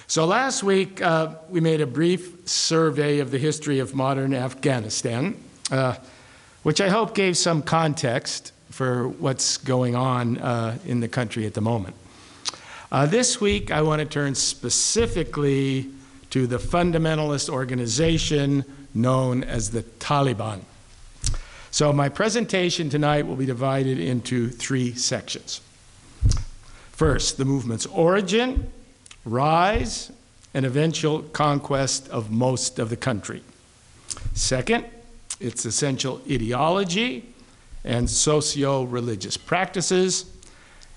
So last week, we made a brief survey of the history of modern Afghanistan, which I hope gave some context for what's going on in the country at the moment. This week, I want to turn specifically to the fundamentalist organization known as the Taliban. So my presentation tonight will be divided into three sections. First, the movement's origin, rise, and eventual conquest of most of the country. Second, its essential ideology and socio-religious practices.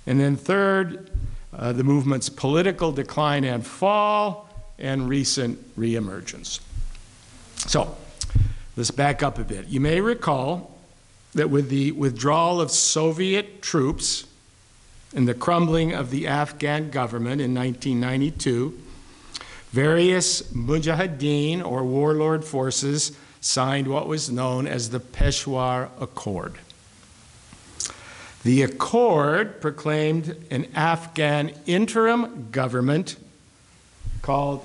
And then third, the movement's political decline and fall and recent reemergence. So let's back up a bit. You may recall that with the withdrawal of Soviet troops and the crumbling of the Afghan government in 1992, various mujahideen or warlord forces signed what was known as the Peshawar Accord. The accord proclaimed an Afghan interim government called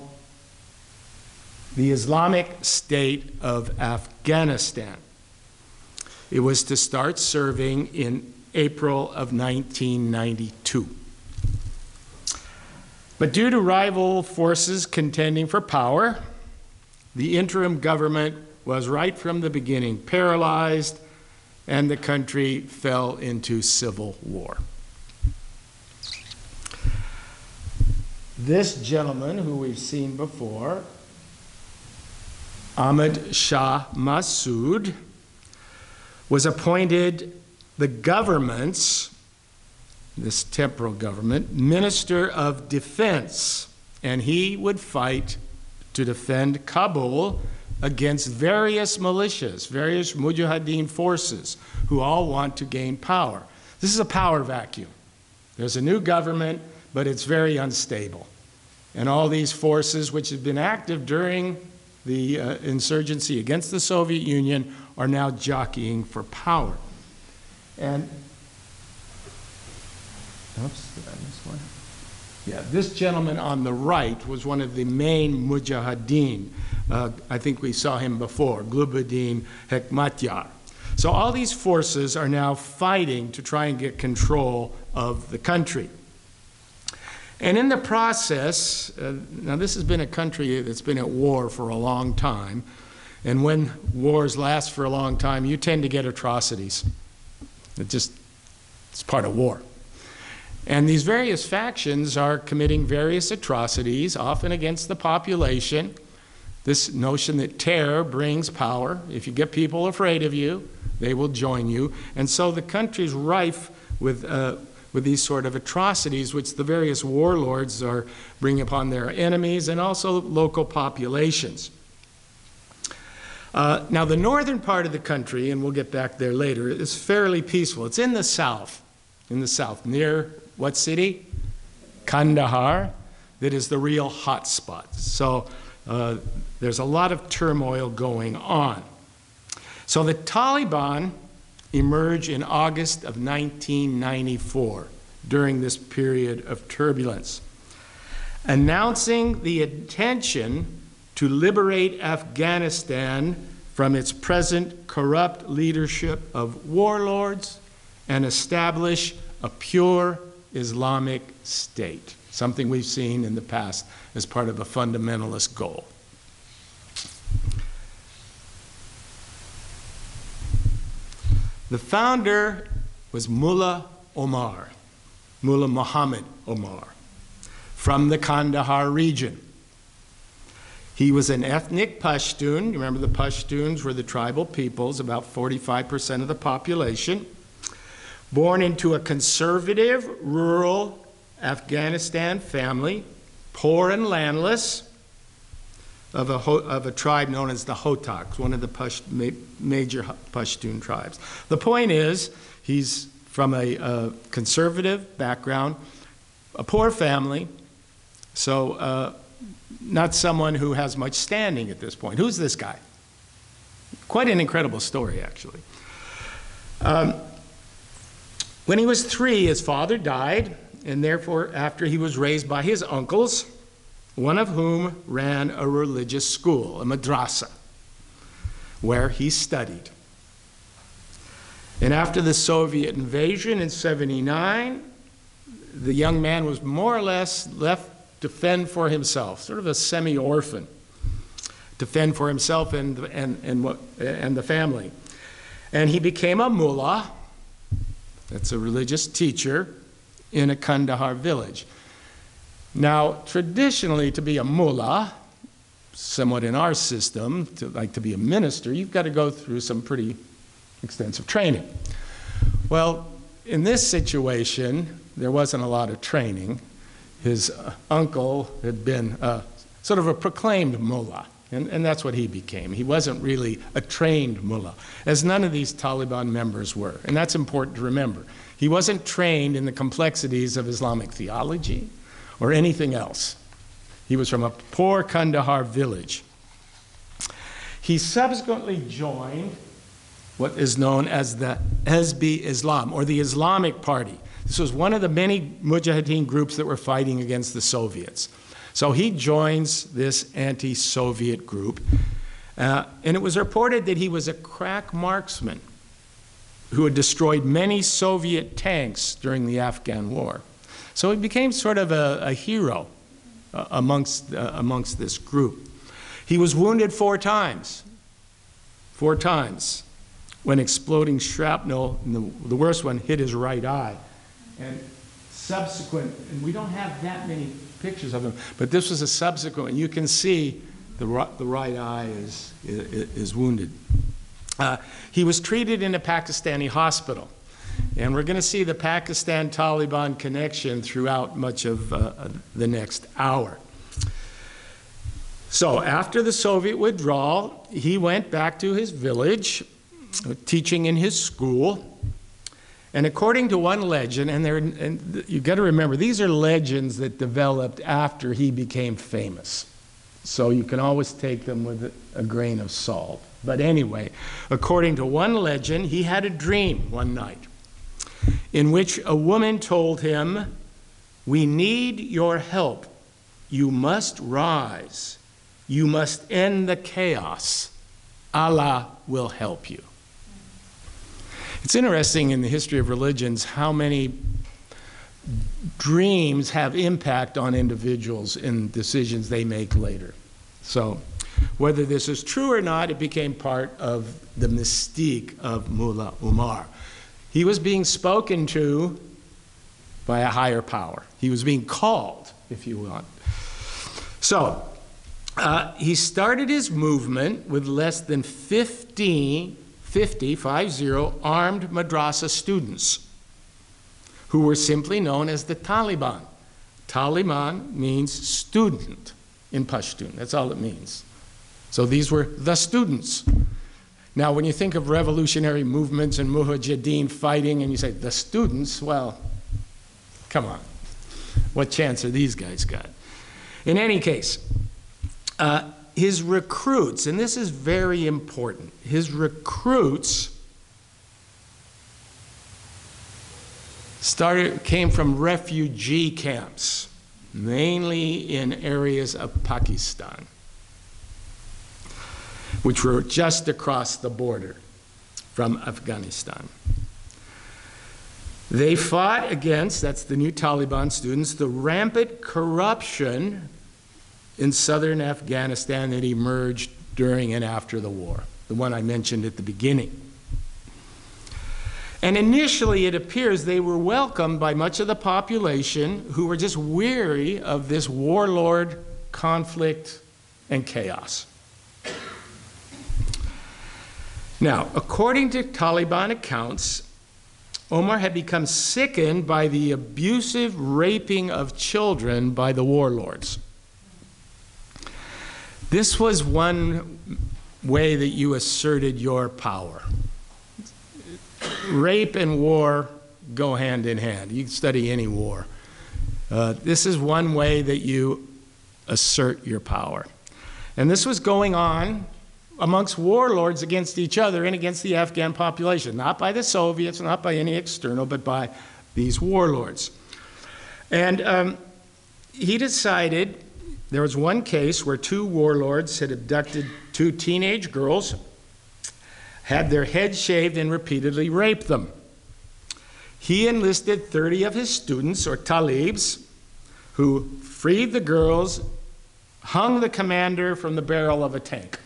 the Islamic State of Afghanistan. It was to start serving in April of 1992. But due to rival forces contending for power, the interim government was right from the beginning paralyzed, and the country fell into civil war. This gentleman, who we've seen before, Ahmad Shah Massoud, was appointed the government's, this temporal government, Minister of Defense, and he would fight to defend Kabul against various militias, various mujahideen forces who all want to gain power. This is a power vacuum. There's a new government, but it's very unstable. And all these forces, which had been active during the insurgency against the Soviet Union, are now jockeying for power. And, oops, did I miss one? Yeah, this gentleman on the right was one of the main mujahideen. I think we saw him before, Gulbuddin Hekmatyar. So all these forces are now fighting to try and get control of the country. And in the process, now this has been a country that's been at war for a long time, and when wars last for a long time, you tend to get atrocities. It's part of war. And these various factions are committing various atrocities, often against the population. This notion that terror brings power. If you get people afraid of you, they will join you. And so the country's rife with these sort of atrocities, which the various warlords are bringing upon their enemies and also local populations. Now, the northern part of the country, and we'll get back there later, is fairly peaceful. It's in the south, near what city? Kandahar, that is the real hot spot. So there's a lot of turmoil going on. So the Taliban emerge in August of 1994 during this period of turbulence, announcing the intention to liberate Afghanistan from its present corrupt leadership of warlords and establish a pure Islamic state, something we've seen in the past as part of a fundamentalist goal. The founder was Mullah Muhammad Omar, from the Kandahar region. He was an ethnic Pashtun. You remember the Pashtuns were the tribal peoples, about 45% of the population. Born into a conservative, rural Afghanistan family, poor and landless, of a tribe known as the Hotaks, one of the major Pashtun tribes. The point is, he's from a conservative background, a poor family, so not someone who has much standing at this point. Who's this guy? Quite an incredible story, actually. When he was 3, his father died, and therefore, after he was raised by his uncles, one of whom ran a religious school, a madrasa, where he studied. And after the Soviet invasion in '79, the young man was more or less left to fend for himself, sort of a semi-orphan, to fend for himself and the family. And he became a mullah, that's a religious teacher, in a Kandahar village. Now, traditionally, to be a mullah, somewhat in our system, to be a minister, you've got to go through some pretty extensive training. Well, in this situation, there wasn't a lot of training. His uncle had been sort of a proclaimed mullah, and that's what he became. He wasn't really a trained mullah, as none of these Taliban members were, and that's important to remember. He wasn't trained in the complexities of Islamic theology or anything else. He was from a poor Kandahar village. He subsequently joined what is known as the Hezb-e-Islam, or the Islamic Party. This was one of the many mujahideen groups that were fighting against the Soviets. So he joins this anti-Soviet group, and it was reported that he was a crack marksman who had destroyed many Soviet tanks during the Afghan war. So he became sort of a hero amongst this group. He was wounded 4 times. 4 times. When exploding shrapnel, and the worst one, hit his right eye. And and we don't have that many pictures of him, but this was a subsequent, and you can see the right eye is wounded. He was treated in a Pakistani hospital, and we're going to see the Pakistan-Taliban connection throughout much of the next hour. So after the Soviet withdrawal, he went back to his village, teaching in his school. And according to one legend, and you've got to remember, these are legends that developed after he became famous. So you can always take them with a grain of salt. But anyway, according to one legend, he had a dream one night in which a woman told him, "We need your help. You must rise. You must end the chaos. Allah will help you." It's interesting in the history of religions how many dreams have impact on individuals in decisions they make later. So whether this is true or not, it became part of the mystique of Mullah Omar. He was being spoken to by a higher power. He was being called, if you want. So he started his movement with less than 50 armed madrasa students who were simply known as the Taliban. Taliban means student in Pashtun. That's all it means. So these were the students. Now, when you think of revolutionary movements and mujahideen fighting and you say the students, well, come on. What chance are these guys got? In any case, his recruits, and this is very important, his recruits came from refugee camps, mainly in areas of Pakistan, which were just across the border from Afghanistan. They fought against, that's the new Taliban students, the rampant corruption in southern Afghanistan that emerged during and after the war, the one I mentioned at the beginning. And initially, it appears they were welcomed by much of the population who were just weary of this warlord conflict and chaos. Now, according to Taliban accounts, Omar had become sickened by the abusive raping of children by the warlords. This was one way that you asserted your power. Rape and war go hand in hand. You can study any war. This is one way that you assert your power. And this was going on amongst warlords against each other and against the Afghan population, not by the Soviets, not by any external, but by these warlords. And he decided there was one case where two warlords had abducted two teenage girls, had their heads shaved, and repeatedly raped them. He enlisted 30 of his students, or talibs, who freed the girls, hung the commander from the barrel of a tank.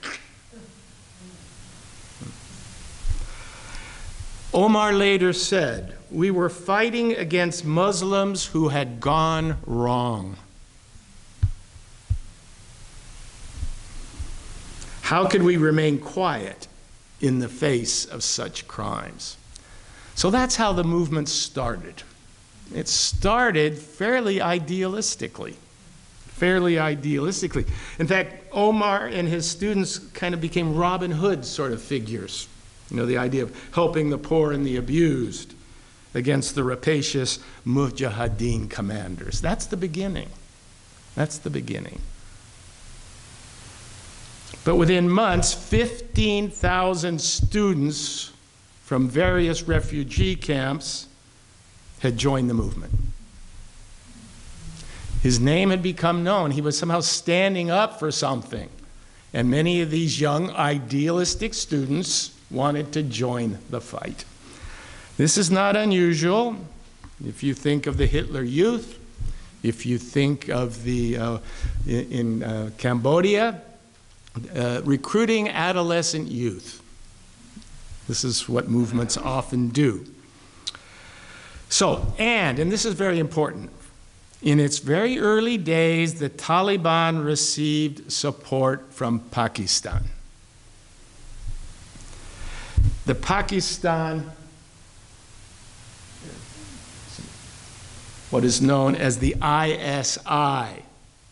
Omar later said, "We were fighting against Muslims who had gone wrong." How could we remain quiet in the face of such crimes? So that's how the movement started. It started fairly idealistically. In fact, Omar and his students kind of became Robin Hood sort of figures. You know, the idea of helping the poor and the abused against the rapacious Mujahideen commanders. That's the beginning. But within months, 15,000 students from various refugee camps had joined the movement. His name had become known. He was somehow standing up for something. And many of these young, idealistic students wanted to join the fight. This is not unusual. If you think of the Hitler Youth, if you think of the, in Cambodia, recruiting adolescent youth. This is what movements often do. So, and this is very important, in its very early days, the Taliban received support from Pakistan. The Pakistan, what is known as the ISI,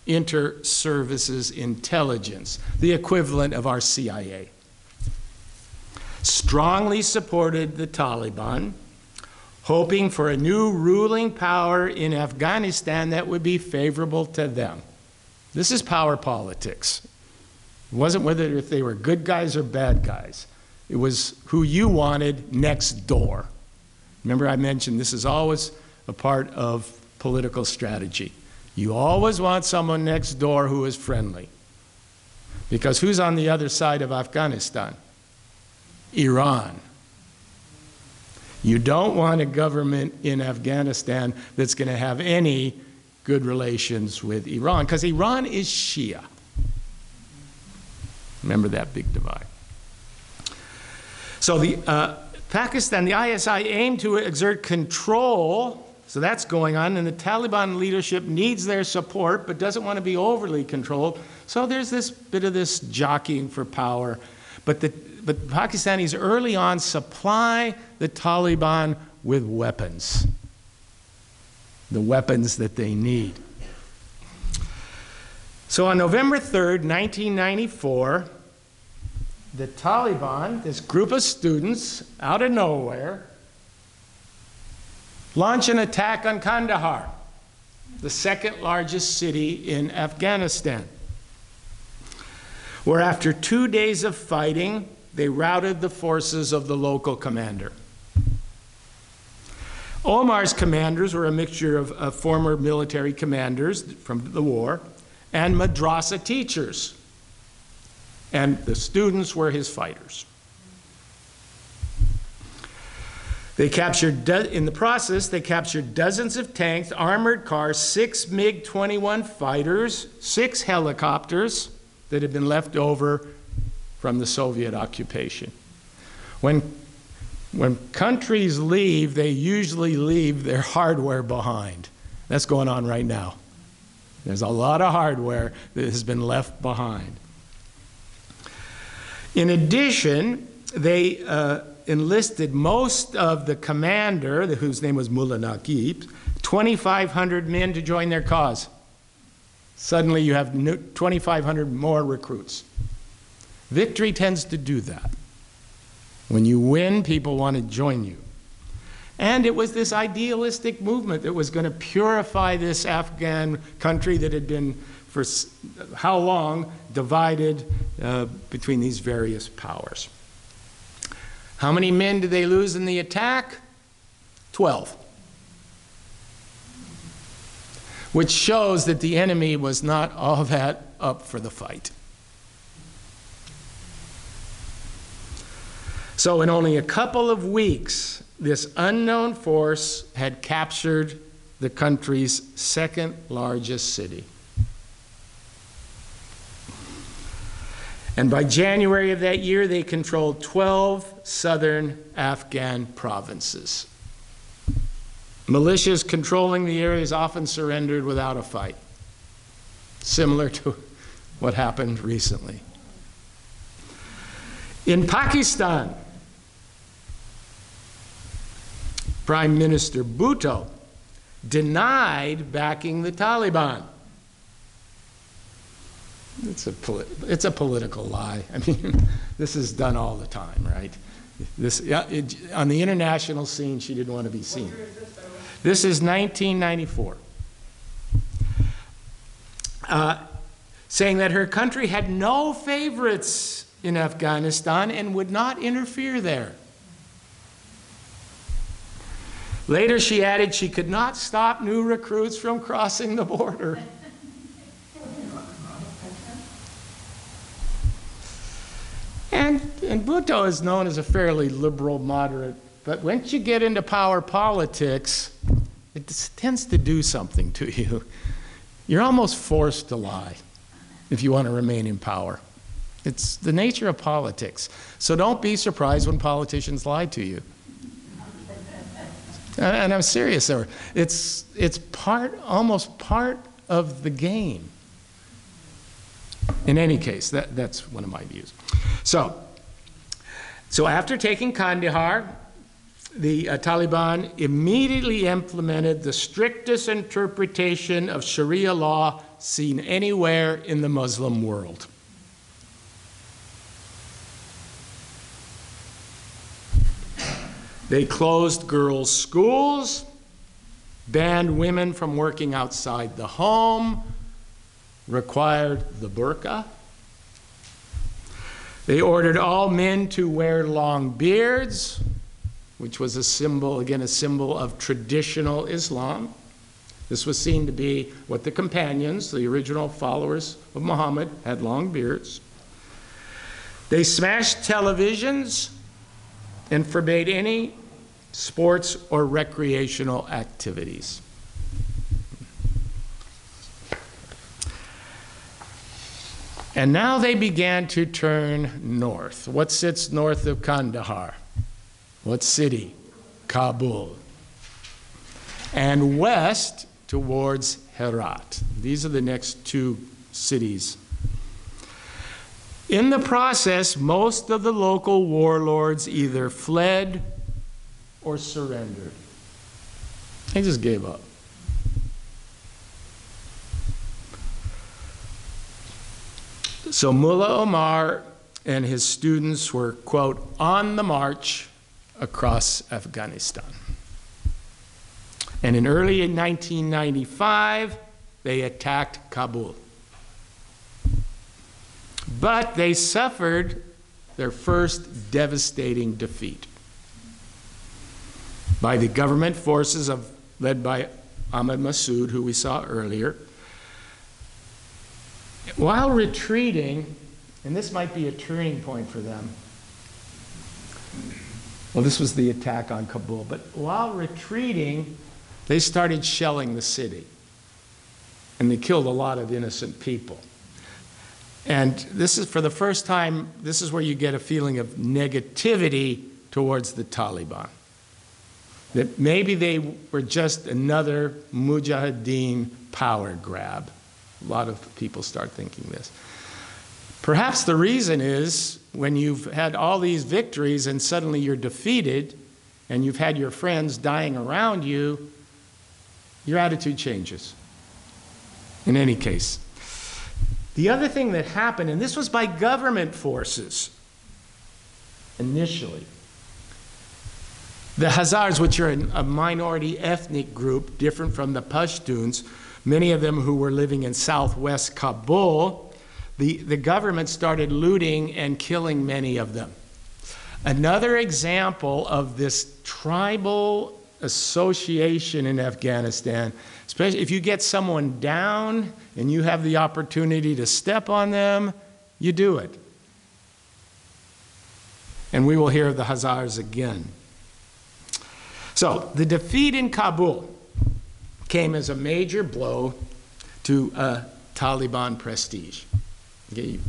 Inter-Services Intelligence, the equivalent of our CIA, strongly supported the Taliban, hoping for a new ruling power in Afghanistan that would be favorable to them. This is power politics. It wasn't whether if they were good guys or bad guys. It was who you wanted next door. Remember I mentioned this is always a part of political strategy. You always want someone next door who is friendly. Because who's on the other side of Afghanistan? Iran. You don't want a government in Afghanistan that's going to have any good relations with Iran, because Iran is Shia. Remember that big divide. So the Pakistan, the ISI aimed to exert control. So that's going on, and the Taliban leadership needs their support but doesn't want to be overly controlled. So there's this bit of this jockeying for power. But Pakistanis early on supply the Taliban with weapons, the weapons that they need. So on November 3rd, 1994, the Taliban, this group of students out of nowhere, launch an attack on Kandahar, the second largest city in Afghanistan, where after 2 days of fighting, they routed the forces of the local commander. Omar's commanders were a mixture of former military commanders from the war and madrasa teachers, and the students were his fighters. They captured, in the process, they captured dozens of tanks, armored cars, 6 MiG-21 fighters, 6 helicopters that had been left over from the Soviet occupation. When countries leave, they usually leave their hardware behind. That's going on right now. There's a lot of hardware that has been left behind. In addition, they enlisted most of the commander, whose name was Mullah Naqib, 2,500 men to join their cause. Suddenly you have 2,500 more recruits. Victory tends to do that. When you win, people want to join you. And it was this idealistic movement that was going to purify this Afghan country that had been, for how long, divided between these various powers. How many men did they lose in the attack? 12. which shows that the enemy was not all that up for the fight. So in only a couple of weeks, this unknown force had captured the country's second largest city. And by January of that year, they controlled 12 southern Afghan provinces. Militias controlling the areas often surrendered without a fight, similar to what happened recently. In Pakistan, Prime Minister Bhutto denied backing the Taliban. It's a political lie. I mean, this is done all the time, right? On the international scene, she didn't want to be seen. This is 1994. Saying that her country had no favorites in Afghanistan and would not interfere there. Later, she added she could not stop new recruits from crossing the border. And Bhutto is known as a fairly liberal moderate, but once you get into power politics, it tends to do something to you. You're almost forced to lie if you want to remain in power. It's the nature of politics. So don't be surprised when politicians lie to you. And I'm serious there. It's almost part of the game. In any case, that's one of my views. So after taking Kandahar, the Taliban immediately implemented the strictest interpretation of Sharia law seen anywhere in the Muslim world. They closed girls' schools, banned women from working outside the home, required the burqa. They ordered all men to wear long beards, which was a symbol of traditional Islam. This was seen to be what the companions, the original followers of Muhammad, had long beards. They smashed televisions and forbade any sports or recreational activities. And now they began to turn north. What sits north of Kandahar? What city? Kabul. And west towards Herat. These are the next two cities. In the process, most of the local warlords either fled or surrendered. They just gave up. So Mullah Omar and his students were, quote, on the march across Afghanistan. And in early 1995, they attacked Kabul. But they suffered their first devastating defeat by the government forces led by Ahmad Massoud, who we saw earlier. While retreating, and this might be a turning point for them. Well, this was the attack on Kabul, but while retreating, they started shelling the city. And they killed a lot of innocent people. And this is, for the first time, this is where you get a feeling of negativity towards the Taliban. That maybe they were just another mujahideen power grab. A lot of people start thinking this. Perhaps the reason is when you've had all these victories and suddenly you're defeated and you've had your friends dying around you, your attitude changes. In any case. The other thing that happened, and this was by government forces initially, the Hazars, which are a minority ethnic group different from the Pashtuns, many of them who were living in southwest Kabul, the government started looting and killing many of them. Another example of this tribal association in Afghanistan, especially if you get someone down and you have the opportunity to step on them, you do it. And we will hear of the Hazars again. So the defeat in Kabul came as a major blow to Taliban prestige. Okay,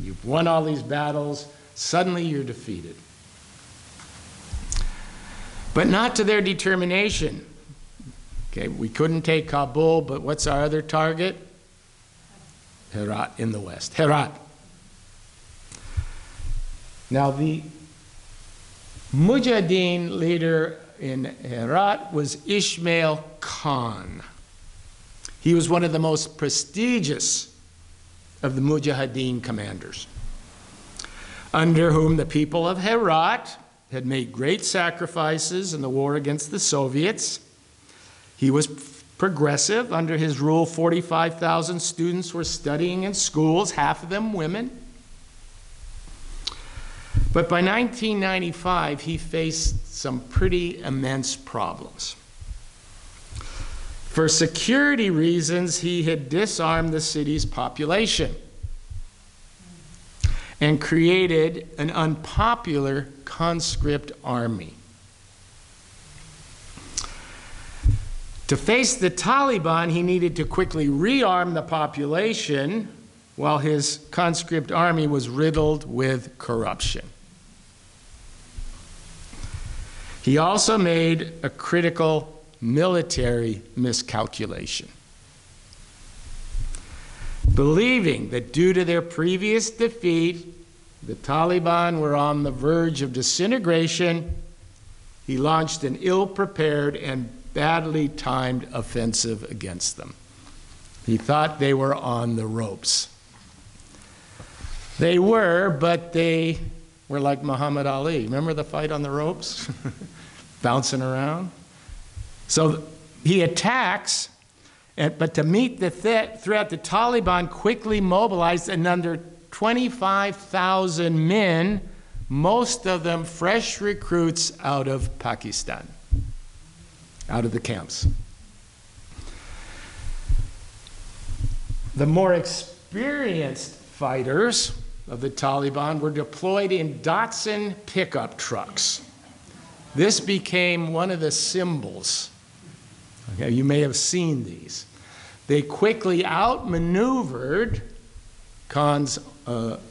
you've won all these battles, suddenly you're defeated. But not to their determination. Okay, we couldn't take Kabul, but what's our other target? Herat in the west. Herat. Now the Mujahideen leader in Herat was Ismail Khan. He was one of the most prestigious of the Mujahideen commanders, under whom the people of Herat had made great sacrifices in the war against the Soviets. He was progressive. Under his rule, 45,000 students were studying in schools, half of them women. But by 1995, he faced some pretty immense problems. For security reasons, he had disarmed the city's population and created an unpopular conscript army. To face the Taliban, he needed to quickly rearm the population while his conscript army was riddled with corruption. He also made a critical military miscalculation, believing that due to their previous defeat, the Taliban were on the verge of disintegration. He launched an ill-prepared and badly timed offensive against them. He thought they were on the ropes. They were, but they were like Muhammad Ali. Remember the fight on the ropes? Bouncing around? So he attacks, but to meet the threat, the Taliban quickly mobilized another 25,000 men, most of them fresh recruits out of Pakistan, out of the camps. The more experienced fighters of the Taliban were deployed in Datsun pickup trucks. This became one of the symbols. Okay, you may have seen these. They quickly outmaneuvered Khan's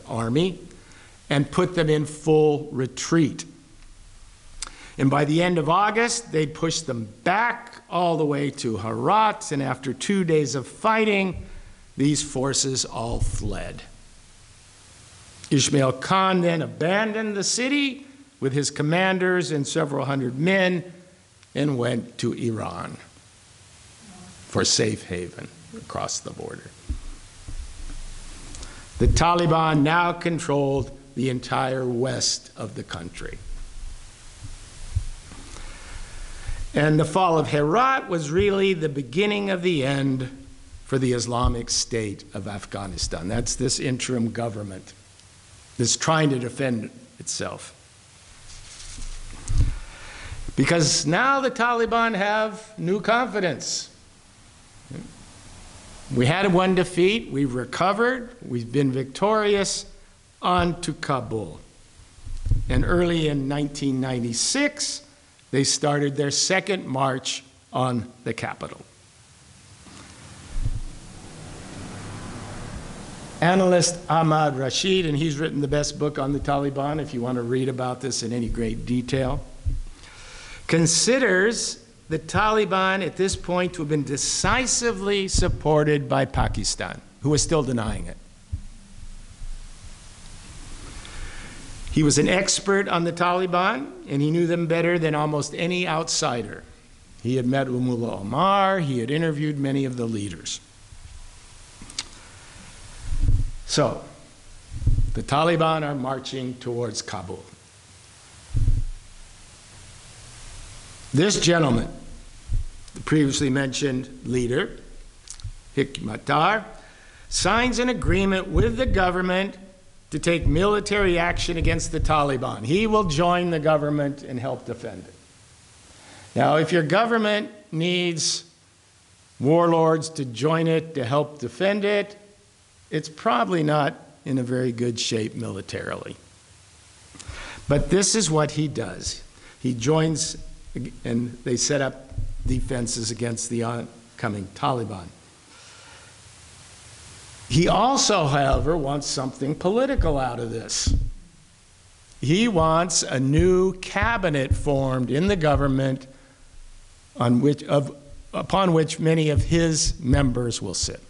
army and put them in full retreat. And by the end of August, they pushed them back all the way to Herat, and after 2 days of fighting, these forces all fled. Ismail Khan then abandoned the city with his commanders and several hundred men and went to Iran for safe haven across the border. The Taliban now controlled the entire west of the country. And the fall of Herat was really the beginning of the end for the Islamic State of Afghanistan. That's this interim government that's trying to defend itself. Because now the Taliban have new confidence. We had one defeat, we've recovered, we've been victorious, on to Kabul. And early in 1996, they started their second march on the capital. Analyst Ahmad Rashid, and he's written the best book on the Taliban, if you want to read about this in any great detail, considers the Taliban at this point to have been decisively supported by Pakistan, who was still denying it. He was an expert on the Taliban, and he knew them better than almost any outsider. He had met with Mullah Omar, he had interviewed many of the leaders. So, the Taliban are marching towards Kabul. This gentleman, the previously mentioned leader, Hekmatyar, signs an agreement with the government to take military action against the Taliban. He will join the government and help defend it. Now, if your government needs warlords to join it to help defend it, it's probably not in a very good shape militarily. But this is what he does. He joins, and they set up defenses against the oncoming Taliban. He also, however, wants something political out of this. He wants a new cabinet formed in the government upon which many of his members will sit.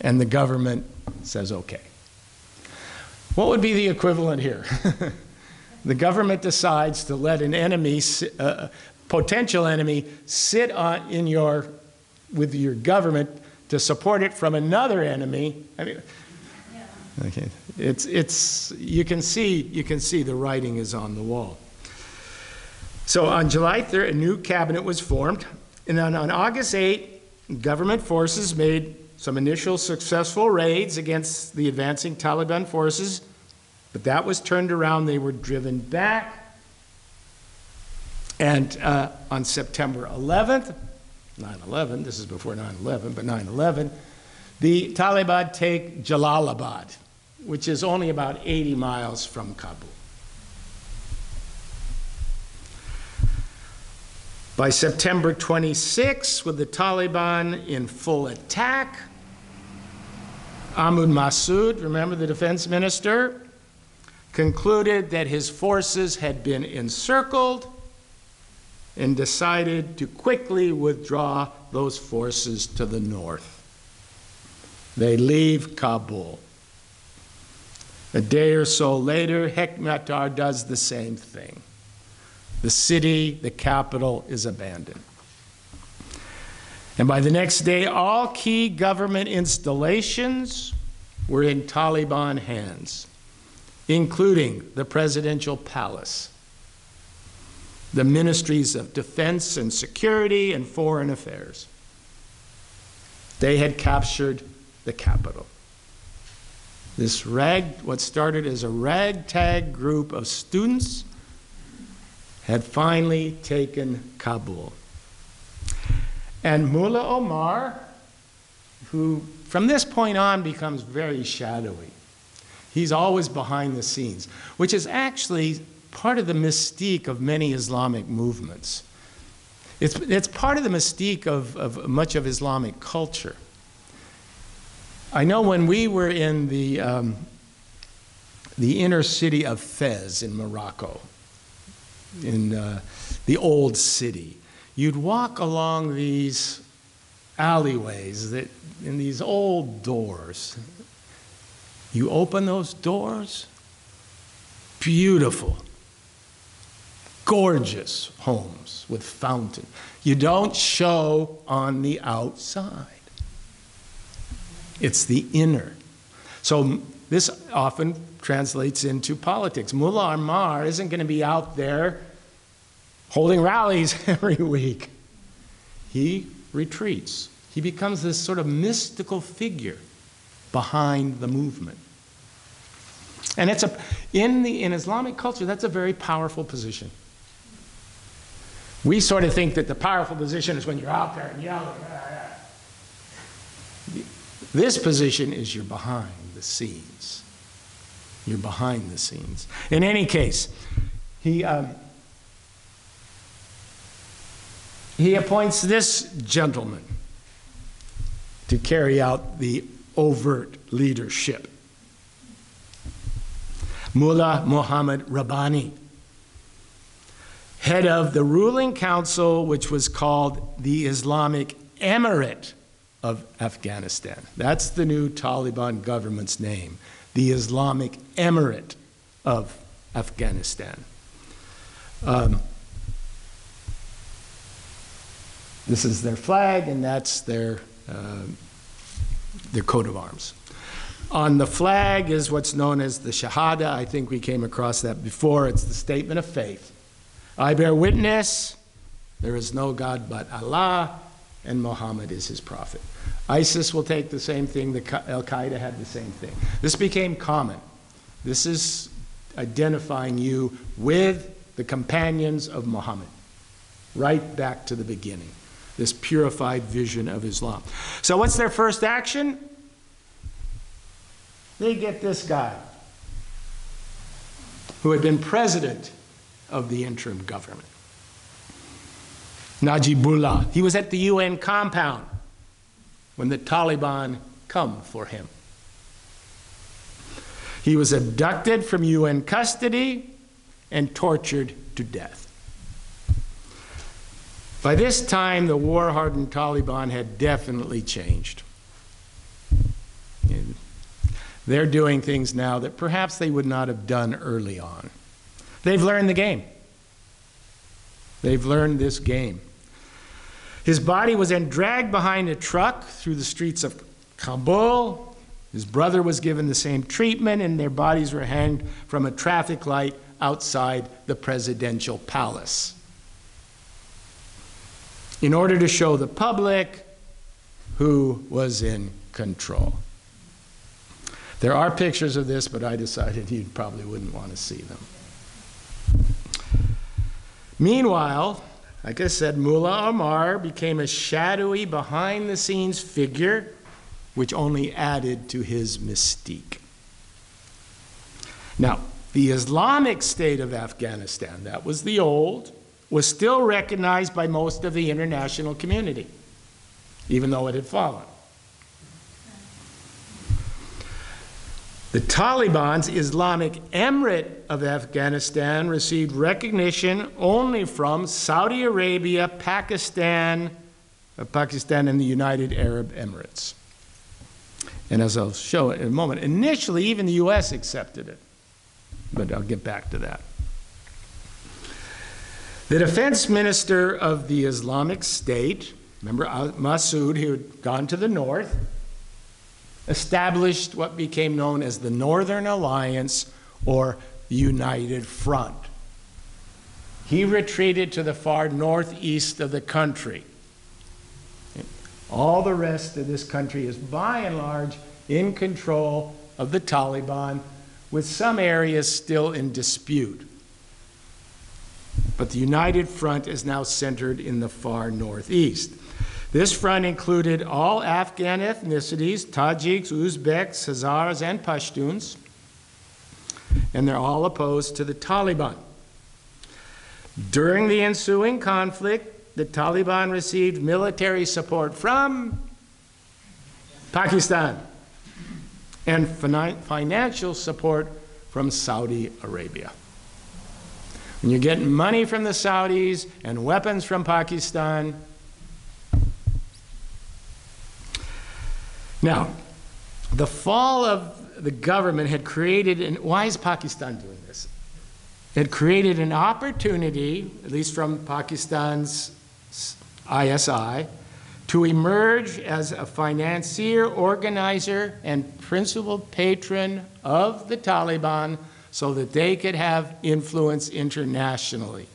And the government says, okay. What would be the equivalent here? The government decides to let an enemy, potential enemy, sit with your government to support it from another enemy. I mean, yeah. Okay, you can see the writing is on the wall. So on July 3rd, a new cabinet was formed, and then on August 8th, government forces made some initial successful raids against the advancing Taliban forces, but that was turned around. They were driven back. And on September 11th, 9/11, this is before 9/11, but 9/11, the Taliban take Jalalabad, which is only about 80 miles from Kabul. By September 26, with the Taliban in full attack, Ahmad Massoud, remember the defense minister, concluded that his forces had been encircled and decided to quickly withdraw those forces to the north. They leave Kabul. A day or so later, Hekmatyar does the same thing. The city, the capital, is abandoned. And by the next day, all key government installations were in Taliban hands, including the presidential palace, the ministries of defense and security and foreign affairs. They had captured the capital. This what started as a ragtag group of students had finally taken Kabul. And Mullah Omar, who from this point on becomes very shadowy, he's always behind the scenes, which is actually part of the mystique of many Islamic movements. It's part of the mystique of much of Islamic culture. I know when we were in the inner city of Fez in Morocco, in the old city, you'd walk along these alleyways in these old doors. You open those doors, beautiful, gorgeous homes with fountain. You don't show on the outside. It's the inner. So this often translates into politics. Mullah Omar isn't going to be out there holding rallies every week. He retreats. He becomes this sort of mystical figure behind the movement. And in Islamic culture, that's a very powerful position. We sort of think that the powerful position is when you're out there and yelling. This position is you're behind the scenes. You're behind the scenes. In any case, he appoints this gentleman to carry out the overt leadership. Mullah Muhammad Rabbani, head of the ruling council, which was called the Islamic Emirate of Afghanistan. That's the new Taliban government's name, the Islamic Emirate of Afghanistan. This is their flag, and that's their coat of arms. On the flag is what's known as the Shahada. I think we came across that before. It's the statement of faith. I bear witness, there is no God but Allah, and Muhammad is his prophet. ISIS will take the same thing. Al-Qaeda had the same thing. This became common. This is identifying you with the companions of Muhammad. right back to the beginning, this purified vision of Islam. So what's their first action? They get this guy, who had been president of the interim government, Najibullah. He was at the UN compound when the Taliban come for him. He was abducted from UN custody and tortured to death. By this time, the war-hardened Taliban had definitely changed. They're doing things now that perhaps they would not have done early on. They've learned the game. They've learned this game. His body was then dragged behind a truck through the streets of Kabul. His brother was given the same treatment, and their bodies were hanged from a traffic light outside the presidential palace, in order to show the public who was in control. There are pictures of this, but I decided you probably wouldn't want to see them. Meanwhile, like I said, Mullah Omar became a shadowy, behind-the-scenes figure, which only added to his mystique. Now, the Islamic State of Afghanistan, that was the old, was still recognized by most of the international community, even though it had fallen. The Taliban's Islamic Emirate of Afghanistan received recognition only from Saudi Arabia, Pakistan, and the United Arab Emirates. And as I'll show in a moment, initially even the US accepted it, but I'll get back to that. The defense minister of the Islamic State, remember Massoud, who had gone to the north, established what became known as the Northern Alliance, or the United Front. He retreated to the far northeast of the country. All the rest of this country is by and large in control of the Taliban, with some areas still in dispute. But the United Front is now centered in the far northeast. This front included all Afghan ethnicities, Tajiks, Uzbeks, Hazars, and Pashtuns, and they're all opposed to the Taliban. During the ensuing conflict, the Taliban received military support from Pakistan and financial support from Saudi Arabia. When you're getting money from the Saudis and weapons from Pakistan. Now, the fall of the government had created, and why is Pakistan doing this? It had created an opportunity, at least from Pakistan's ISI, to emerge as a financier, organizer, and principal patron of the Taliban so that they could have influence internationally.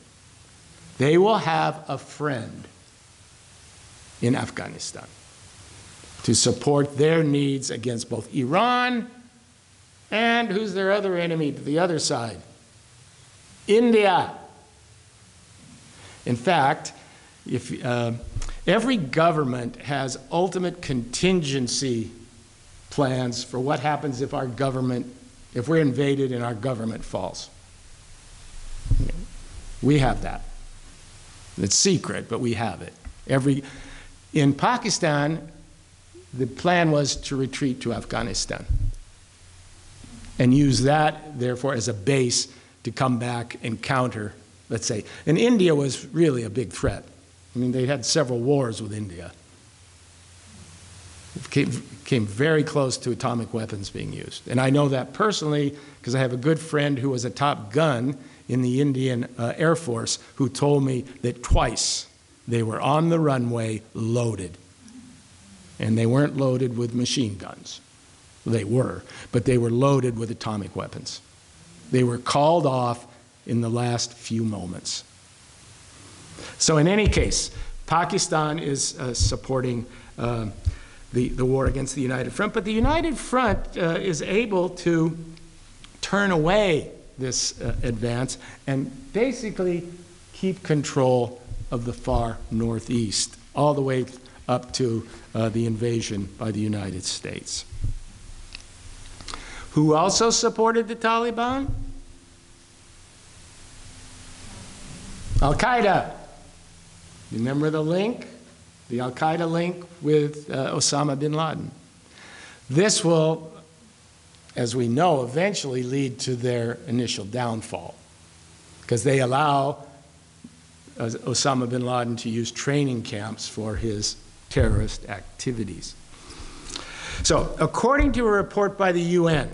They will have a friend in Afghanistan to support their needs against both Iran and who's their other enemy to the other side? India. In fact, if every government has ultimate contingency plans for what happens if if we're invaded and our government falls. We have that. It's secret, but we have it. In Pakistan, the plan was to retreat to Afghanistan and use that, therefore, as a base to come back and counter, let's say. And India was really a big threat. I mean, they had several wars with India. It came very close to atomic weapons being used. And I know that personally because I have a good friend who was a top gun in the Indian Air Force who told me that twice they were on the runway loaded. And they weren't loaded with machine guns. They were, but they were loaded with atomic weapons. They were called off in the last few moments. So in any case, Pakistan is supporting the war against the United Front, but the United Front is able to turn away this advance and basically keep control of the far northeast, all the way up to the invasion by the United States. Who also supported the Taliban? Al-Qaeda. Remember the link? The Al-Qaeda link with Osama bin Laden. This will, as we know, eventually lead to their initial downfall, because they allow Osama bin Laden to use training camps for his terrorist activities. So, according to a report by the UN,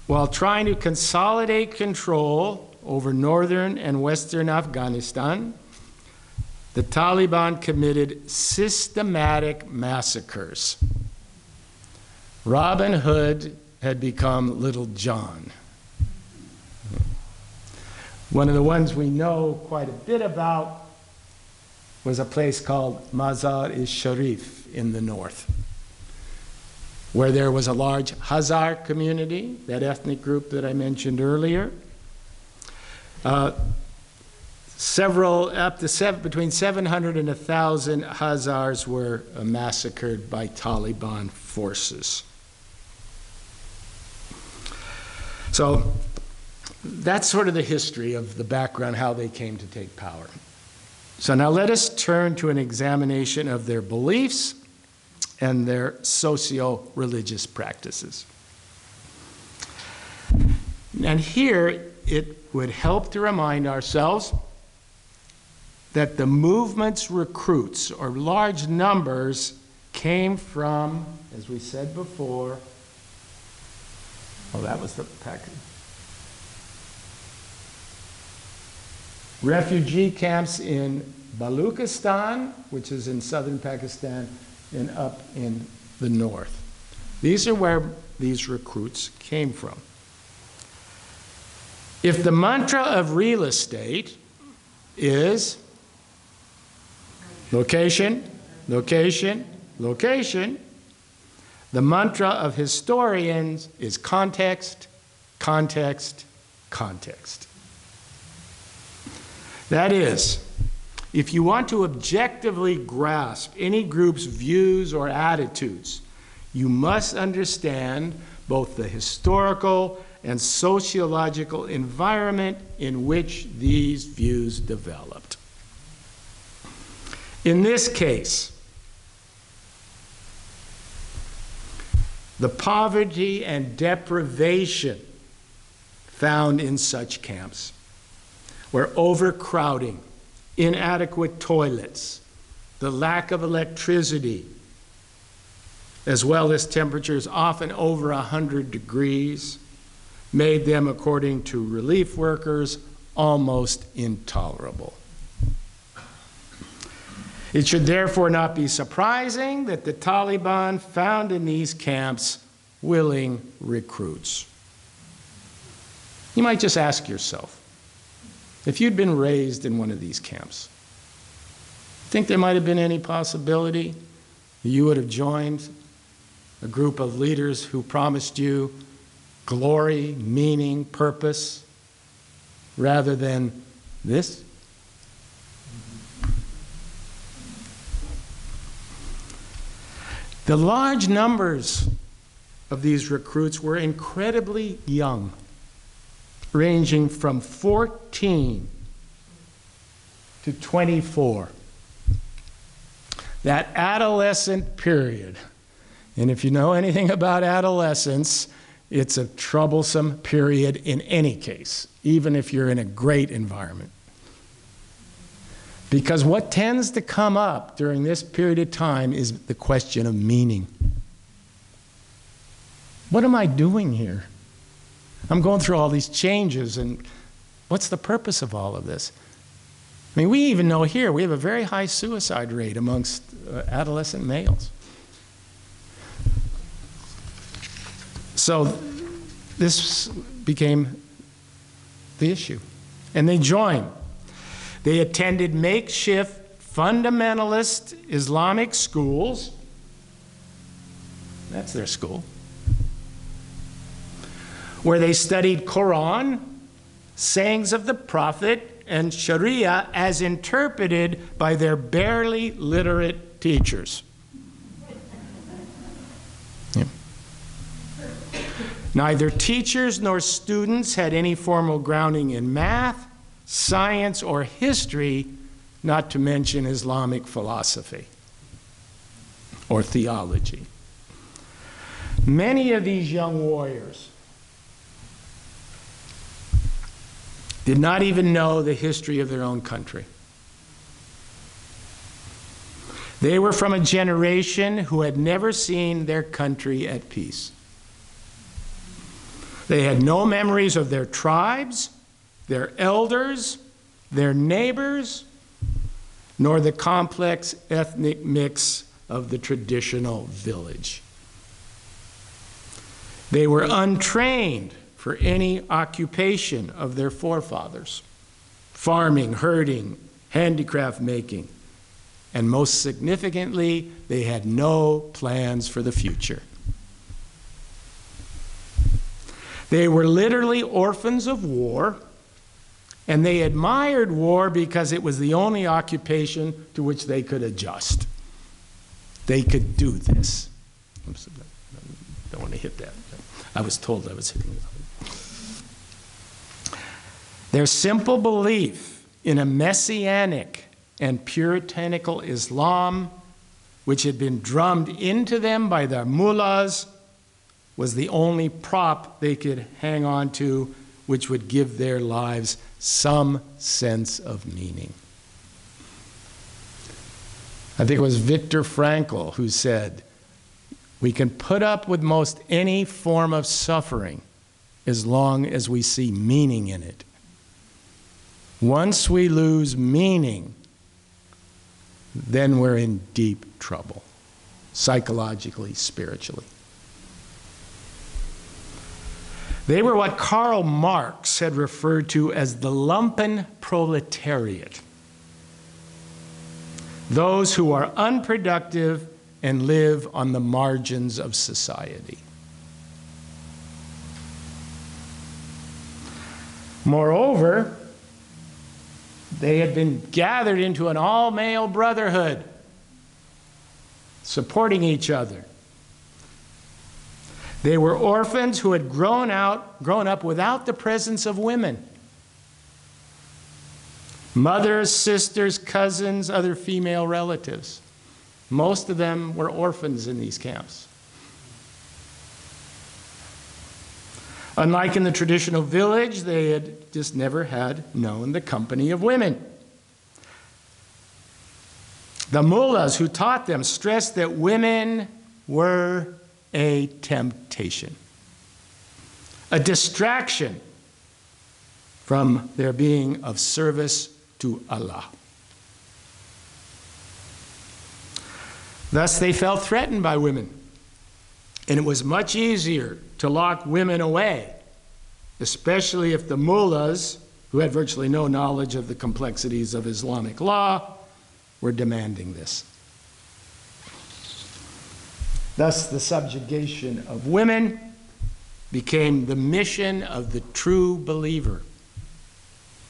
while trying to consolidate control over northern and western Afghanistan, the Taliban committed systematic massacres. Robin Hood had become Little John. One of the ones we know quite a bit about was a place called Mazar-i-Sharif in the north, where there was a large Hazar community, that ethnic group that I mentioned earlier. Between 700 and 1,000 Hazars were massacred by Taliban forces. So that's sort of the history of the background, how they came to take power. So now let us turn to an examination of their beliefs and their socio-religious practices. And here it would help to remind ourselves that the movement's recruits, or large numbers, came from, as we said before, that was the package. Refugee camps in Baluchistan, which is in southern Pakistan, and up in the north. These are where these recruits came from. If the mantra of real estate is location, location, location, the mantra of historians is context, context, context. That is, if you want to objectively grasp any group's views or attitudes, you must understand both the historical and sociological environment in which these views developed. In this case, the poverty and deprivation found in such camps, where overcrowding, inadequate toilets, the lack of electricity, as well as temperatures often over 100 degrees, made them, according to relief workers, almost intolerable. It should therefore not be surprising that the Taliban found in these camps willing recruits. You might just ask yourself, if you'd been raised in one of these camps, think there might have been any possibility that you would have joined a group of leaders who promised you glory, meaning, purpose, rather than this? The large numbers of these recruits were incredibly young, ranging from 14 to 24. That adolescent period, and if you know anything about adolescence, it's a troublesome period in any case, even if you're in a great environment. Because what tends to come up during this period of time is the question of meaning. What am I doing here? I'm going through all these changes, and what's the purpose of all of this? I mean, we even know here we have a very high suicide rate amongst adolescent males. So this became the issue. And they joined. They attended makeshift fundamentalist Islamic schools. That's their school. Where they studied Quran, sayings of the Prophet, and Sharia as interpreted by their barely literate teachers. Yeah. Neither teachers nor students had any formal grounding in math, science, or history, not to mention Islamic philosophy or theology. Many of these young warriors did not even know the history of their own country. They were from a generation who had never seen their country at peace. They had no memories of their tribes, their elders, their neighbors, nor the complex ethnic mix of the traditional village. They were untrained for any occupation of their forefathers: farming, herding, handicraft making, and most significantly, they had no plans for the future. They were literally orphans of war, and they admired war because it was the only occupation to which they could adjust. They could do this. Oops, I don't want to hit that. I was told I was hitting it. Their simple belief in a messianic and puritanical Islam, which had been drummed into them by their mullahs, was the only prop they could hang on to, which would give their lives some sense of meaning. I think it was Viktor Frankl who said, "We can put up with most any form of suffering as long as we see meaning in it. Once we lose meaning, then we're in deep trouble, psychologically, spiritually." They were what Karl Marx had referred to as the lumpen proletariat, those who are unproductive and live on the margins of society. Moreover, they had been gathered into an all-male brotherhood, supporting each other. They were orphans who had grown up without the presence of women. Mothers, sisters, cousins, other female relatives. Most of them were orphans in these camps. Unlike in the traditional village, they had just never had known the company of women. The mullahs who taught them stressed that women were a temptation, a distraction from their being of service to Allah. Thus, they felt threatened by women, and it was much easier to lock women away, especially if the mullahs, who had virtually no knowledge of the complexities of Islamic law, were demanding this. Thus, the subjugation of women became the mission of the true believer.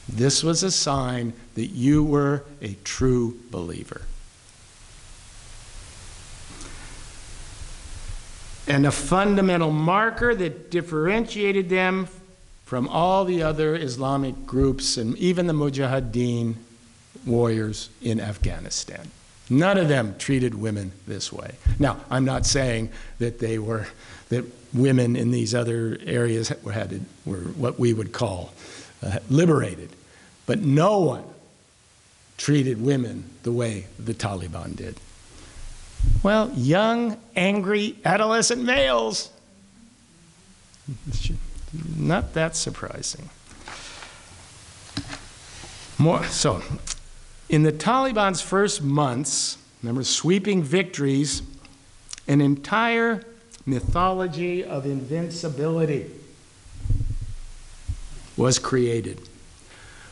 This was a sign that you were a true believer. And a fundamental marker that differentiated them from all the other Islamic groups and even the Mujahideen warriors in Afghanistan. None of them treated women this way. Now, I'm not saying that that women in these other areas were what we would call liberated, but no one treated women the way the Taliban did. Well, young, angry, adolescent males. Not that surprising. So, in the Taliban's first months, remember, sweeping victories, an entire mythology of invincibility was created,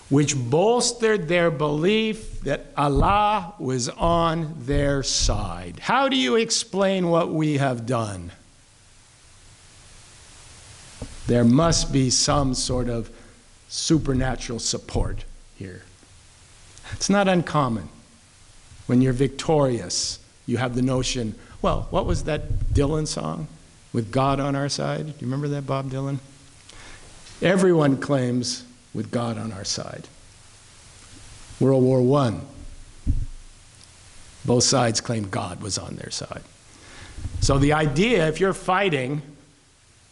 which bolstered their belief that Allah was on their side. How do you explain what we have done? There must be some sort of supernatural support here. It's not uncommon. When you're victorious, you have the notion, well, what was that Dylan song? With God on our side? Do you remember that, Bob Dylan? Everyone claims with God on our side. World War I, both sides claimed God was on their side. So the idea, if you're fighting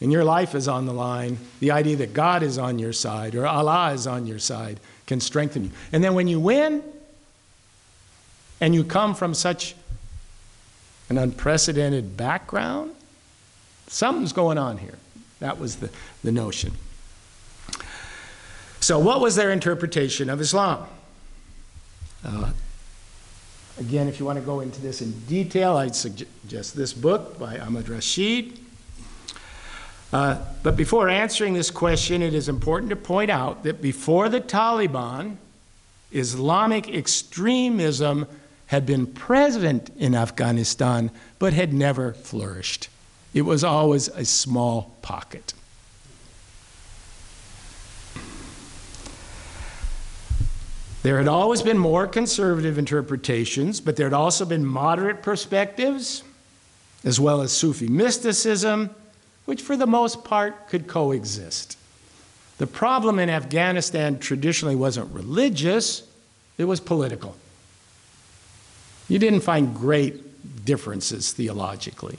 and your life is on the line, the idea that God is on your side or Allah is on your side can strengthen you. And then when you win, and you come from such an unprecedented background, something's going on here. That was the notion. So what was their interpretation of Islam? Again, if you want to go into this in detail, I'd suggest this book by Ahmad Rashid. But before answering this question, it is important to point out that before the Taliban, Islamic extremism had been present in Afghanistan, but had never flourished. It was always a small pocket. There had always been more conservative interpretations, but there had also been moderate perspectives, as well as Sufi mysticism, which for the most part could coexist. The problem in Afghanistan traditionally wasn't religious, it was political. You didn't find great differences theologically.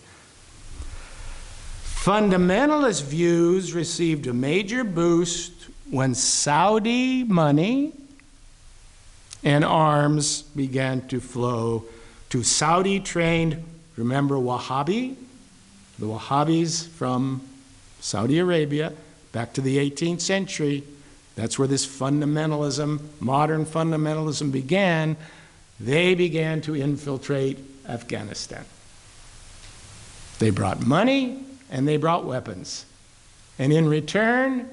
Fundamentalist views received a major boost when Saudi money and arms began to flow to Saudi-trained, remember Wahhabi? The Wahhabis from Saudi Arabia back to the 18th century. That's where this fundamentalism, modern fundamentalism began. They began to infiltrate Afghanistan. They brought money and they brought weapons. And in return,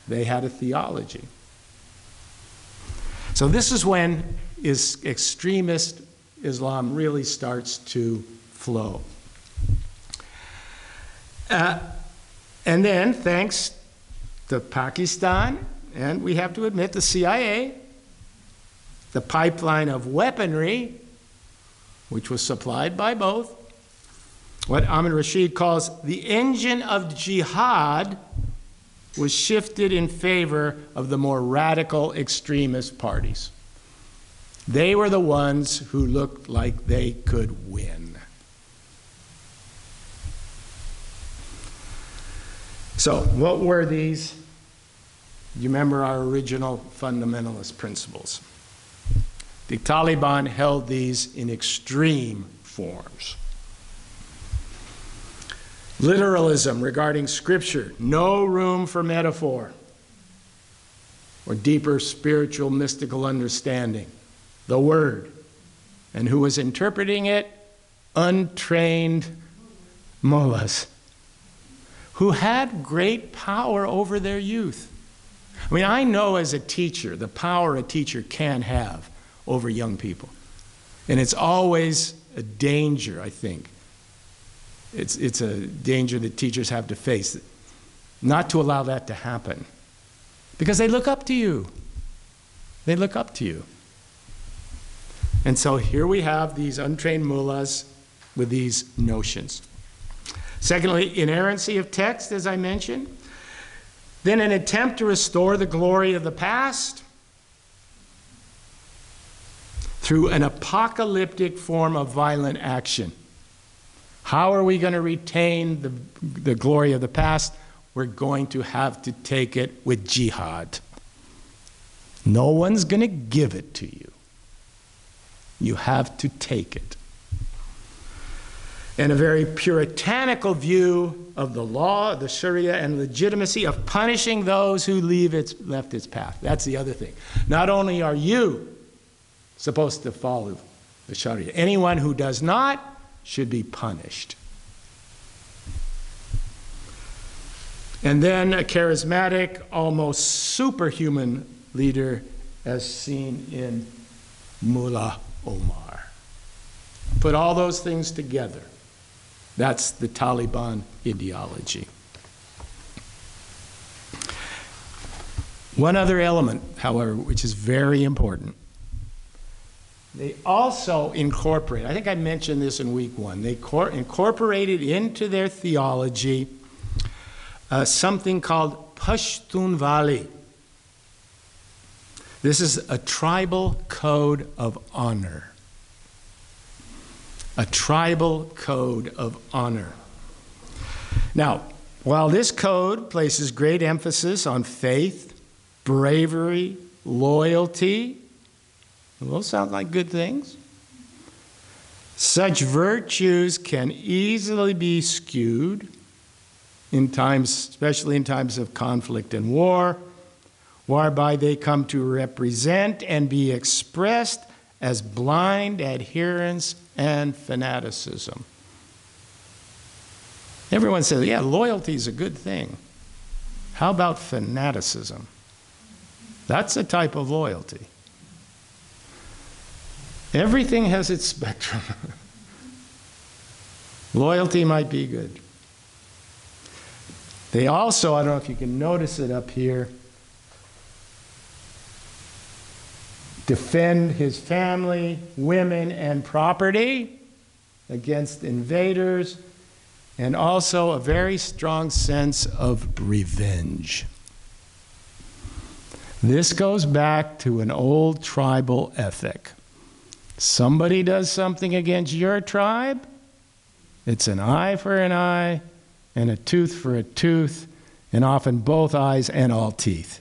they had a theology. So this is when extremist Islam really starts to flow. And then, thanks to Pakistan, and we have to admit the CIA, the pipeline of weaponry, which was supplied by both, what Ahmad Rashid calls the engine of jihad, was shifted in favor of the more radical extremist parties. They were the ones who looked like they could win. So, what were these? You remember our original fundamentalist principles. The Taliban held these in extreme forms. Literalism regarding Scripture, no room for metaphor or deeper spiritual mystical understanding. The Word. And who was interpreting it? Untrained mullahs who had great power over their youth. I mean, I know as a teacher the power a teacher can have over young people. And it's always a danger, I think. It's a danger that teachers have to face, not to allow that to happen. Because they look up to you. They look up to you. And so here we have these untrained mullahs with these notions. Secondly, inerrancy of text, as I mentioned. Then an attempt to restore the glory of the past through an apocalyptic form of violent action. How are we going to retain the glory of the past? We're going to have to take it with jihad. No one's going to give it to you. You have to take it. And a very puritanical view of the law, the Sharia, and legitimacy of punishing those who left its path. That's the other thing. Not only are you supposed to follow the Sharia, anyone who does not should be punished. And then a charismatic, almost superhuman leader as seen in Mullah Omar. Put all those things together. That's the Taliban ideology. One other element, however, which is very important. They also incorporate, I think I mentioned this in week 1, they incorporated into their theology something called Pashtunwali. This is a tribal code of honor. A tribal code of honor. Now, while this code places great emphasis on faith, bravery, loyalty, those sound like good things. Such virtues can easily be skewed in times, especially in times of conflict and war, whereby they come to represent and be expressed as blind adherence and fanaticism. Everyone says, yeah, loyalty is a good thing. How about fanaticism? That's a type of loyalty. Everything has its spectrum. Loyalty might be good. They also, I don't know if you can notice it up here, defend his family, women, and property against invaders, and also a very strong sense of revenge. This goes back to an old tribal ethic. Somebody does something against your tribe, it's an eye for an eye and a tooth for a tooth, and often both eyes and all teeth.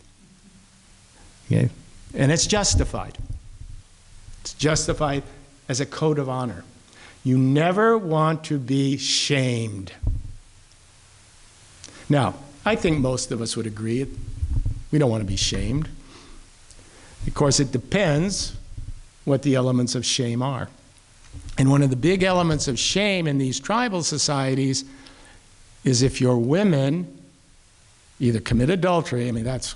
Okay? And it's justified. It's justified as a code of honor. You never want to be shamed. Now, I think most of us would agree we don't want to be shamed. Of course, it depends what the elements of shame are. And one of the big elements of shame in these tribal societies is if your women either commit adultery, I mean that's,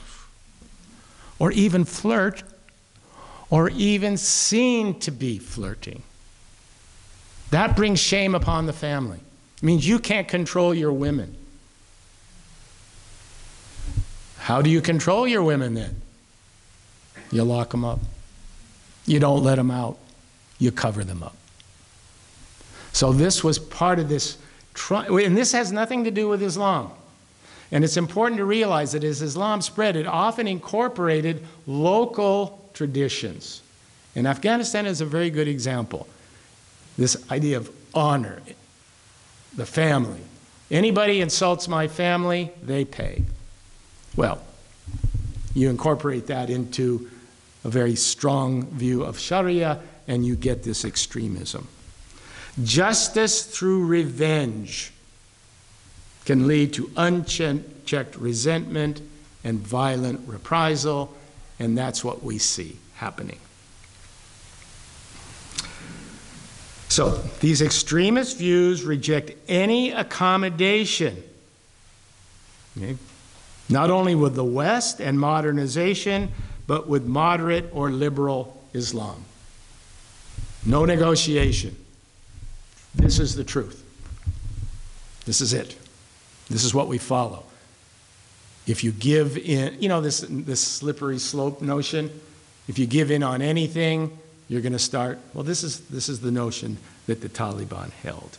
or even flirt, or even seem to be flirting. That brings shame upon the family. It means you can't control your women. How do you control your women then? You lock them up. You don't let them out. You cover them up. So this was part of this, and this has nothing to do with Islam. And it's important to realize that as Islam spread, it often incorporated local traditions. And Afghanistan is a very good example. This idea of honor, the family. Anybody insults my family, they pay. Well, you incorporate that into a very strong view of Sharia, and you get this extremism. Justice through revenge can lead to unchecked resentment and violent reprisal, and that's what we see happening. So these extremist views reject any accommodation, okay, not only with the West and modernization, but with moderate or liberal Islam. No negotiation. This is the truth. This is it. This is what we follow. If you give in, you know, this slippery slope notion, if you give in on anything, you're going to start, well, this is the notion that the Taliban held.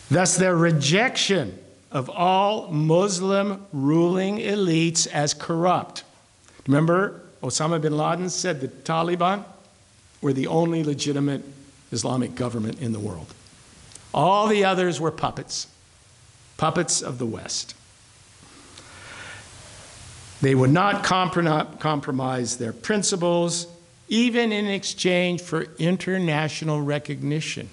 Thus, their rejection of all Muslim ruling elites as corrupt. Remember, Osama bin Laden said the Taliban were the only legitimate Islamic government in the world. All the others were puppets, puppets of the West. They would not compromise their principles, even in exchange for international recognition.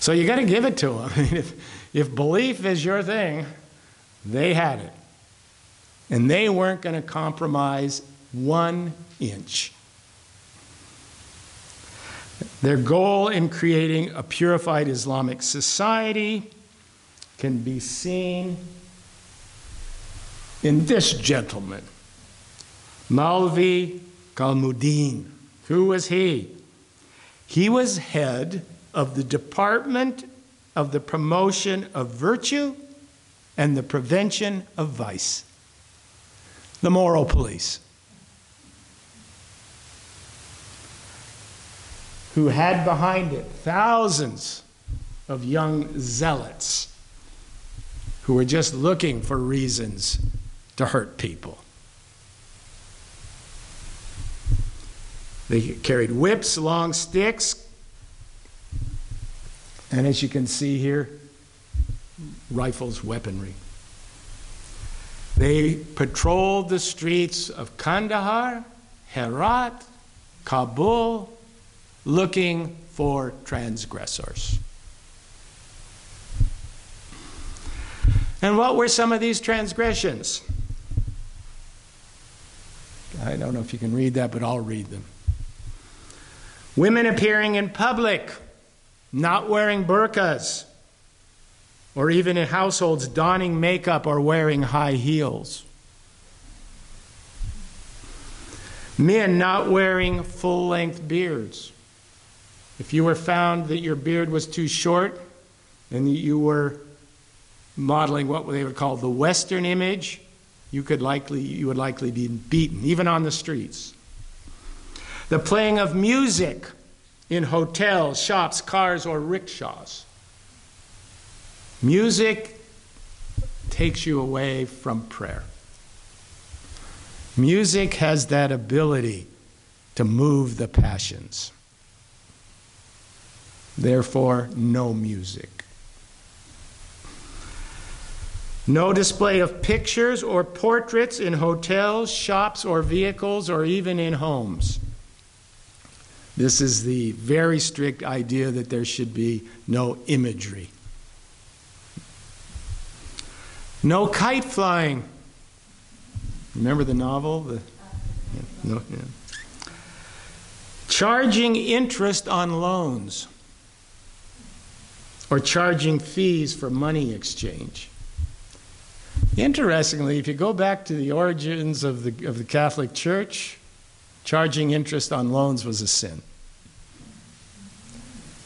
So you got to give it to them. I mean, if belief is your thing, they had it. And they weren't going to compromise 1 inch. Their goal in creating a purified Islamic society can be seen in this gentleman, Maulvi Kalmuddin. Who was he? He was head of the Department of the Promotion of Virtue and the prevention of vice. The moral police, who had behind it thousands of young zealots who were just looking for reasons to hurt people. They carried whips, long sticks, and as you can see here, rifles, weaponry. They patrolled the streets of Kandahar, Herat, Kabul, looking for transgressors. And what were some of these transgressions? I don't know if you can read that, but I'll read them. Women appearing in public, not wearing burqas, or even in households donning makeup or wearing high heels. Men not wearing full-length beards. If you were found that your beard was too short and you were modeling what they would call the Western image, you would likely be beaten, even on the streets. The playing of music in hotels, shops, cars, or rickshaws. Music takes you away from prayer. Music has that ability to move the passions. Therefore, no music. No display of pictures or portraits in hotels, shops, or vehicles, or even in homes. This is the very strict idea that there should be no imagery. No kite flying. Remember the novel? Charging interest on loans, or charging fees for money exchange. Interestingly, if you go back to the origins of the Catholic Church, charging interest on loans was a sin.